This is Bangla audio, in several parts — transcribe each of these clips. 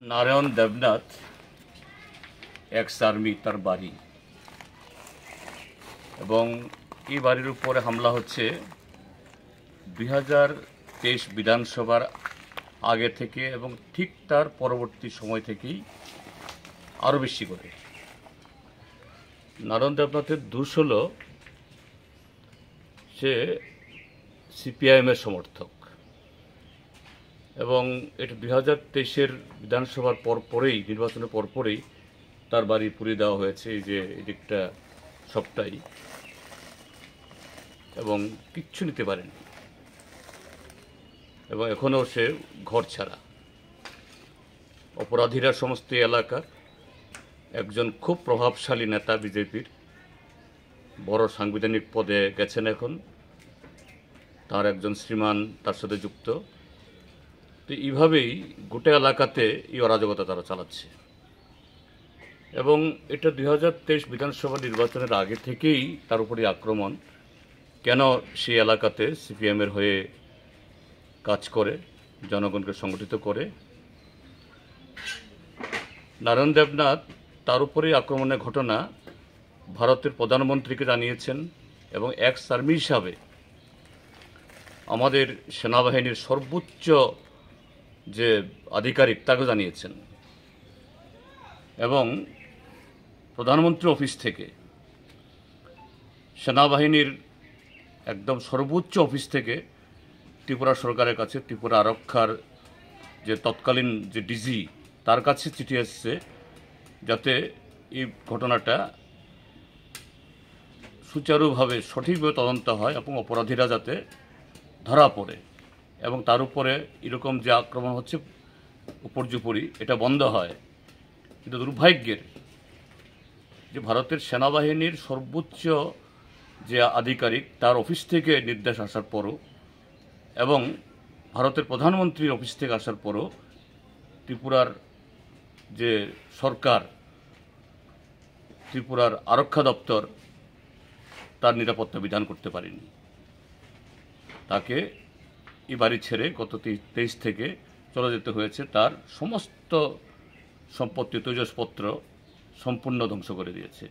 नारायण देवनाथ एक्स आर्मी तार बाड़ी এবং এই বাড়ির উপরে হামলা হচ্ছে 2023 বিধানসভার আগে থেকে এবং ঠিক তার পরবর্তী সময় থেকেই আরও বেশি করে। নারায়ণ দেবনাথের দোষ হল সে সিপিআইএমের সমর্থক এবং এটা 2023-এর বিধানসভার পরেই নির্বাচনের পরেই তার বাড়ি পুড়িয়ে দেওয়া হয়েছে। এই যে এদিকটা সবটাই, এবং কিচ্ছু নিতে পারেনি এবং এখনও সে ঘর ছাড়া। অপরাধীরা সমস্ত এলাকার একজন খুব প্রভাবশালী নেতা, বিজেপির বড় সাংবিধানিক পদে গেছেন এখন, তার একজন শ্রীমান তার সাথে যুক্ত। তো এইভাবেই গোটা এলাকাতে এই অরাজকতা তারা চালাচ্ছে এবং এটা 2023 বিধানসভা নির্বাচনের আগে থেকেই তার উপরে আক্রমণ। কেন সেই এলাকাতে সিপিএমের হয়ে কাজ করে, জনগণকে সংগঠিত করে। নারায়ণ দেবনাথ তার উপরেই আক্রমণের ঘটনা ভারতের প্রধানমন্ত্রীকে জানিয়েছেন এবং এক্স আর্মি হিসাবে আমাদের সেনাবাহিনীর সর্বোচ্চ যে আধিকারিক তাকে জানিয়েছেন এবং প্রধানমন্ত্রী অফিস থেকে সেনাবাহিনীর একদম সর্বোচ্চ অফিস থেকে ত্রিপুরা সরকারের কাছে, ত্রিপুরা আরক্ষার যে তৎকালীন যে ডিজি তার কাছে চিঠি এসছে যাতে এই ঘটনাটা সুচারুভাবে সঠিকভাবে তদন্ত হয় এবং অপরাধীরা যাতে ধরা পড়ে এবং তার উপরে এরকম যে আক্রমণ হচ্ছে উপর্যুপরি এটা বন্ধ হয়। কিন্তু দুর্ভাগ্যের যে ভারতের সেনাবাহিনীর সর্বোচ্চ যে আধিকারিক তার অফিস থেকে নির্দেশ আসার পরও এবং ভারতের প্রধানমন্ত্রীর অফিস থেকে আসার পরও ত্রিপুরার যে সরকার, ত্রিপুরার আরক্ষা দপ্তর তার নিরাপত্তা বিধান করতে পারেনি। তাকে এই বাড়ি ছেড়ে গত 23 থেকে চলে যেতে হয়েছে। তার সমস্ত সম্পত্তি, তেজসপত্র সম্পূর্ণ ধ্বংস করে দিয়েছে।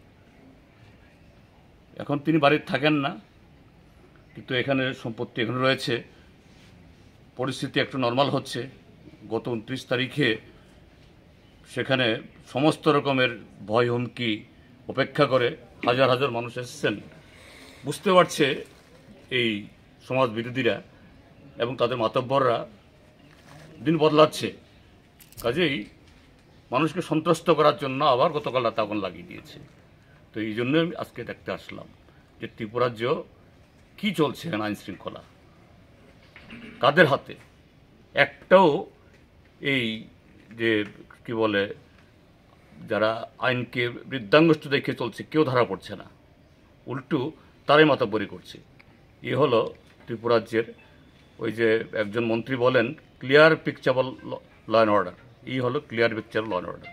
এখন তিনি বাড়িতে থাকেন না, কিন্তু এখানে সম্পত্তি এখানে রয়েছে। পরিস্থিতি একটু নর্মাল হচ্ছে। গত 29 তারিখে সেখানে সমস্ত রকমের ভয় হুমকি উপেক্ষা করে হাজার হাজার মানুষ এসেছেন। বুঝতে পারছে এই সমাজ বিরোধীরা এবং তাদের মাতব্বররা দিন বদলাচ্ছে, কাজেই মানুষকে সন্ত্রস্ত করার জন্য আবার গতকাল রাতে আগুন লাগিয়ে দিয়েছে। তো এই জন্যই আমি আজকে দেখতে আসলাম যে ত্রিপুরাজ্য কী চলছে এখানে, আইন শৃঙ্খলা কাদের হাতে। একটাও এই যে কি বলে যারা আইনকে বৃদ্ধাঙ্গুষ্ঠ দেখে চলছে কেউ ধরা পড়ছে না, উল্টু তারাই মাতব্বরি করছে। এ হলো ত্রিপুরাজ্যের, ওই যে একজন মন্ত্রী বলেন clear picture law and order, এই হলো clear picture law and order.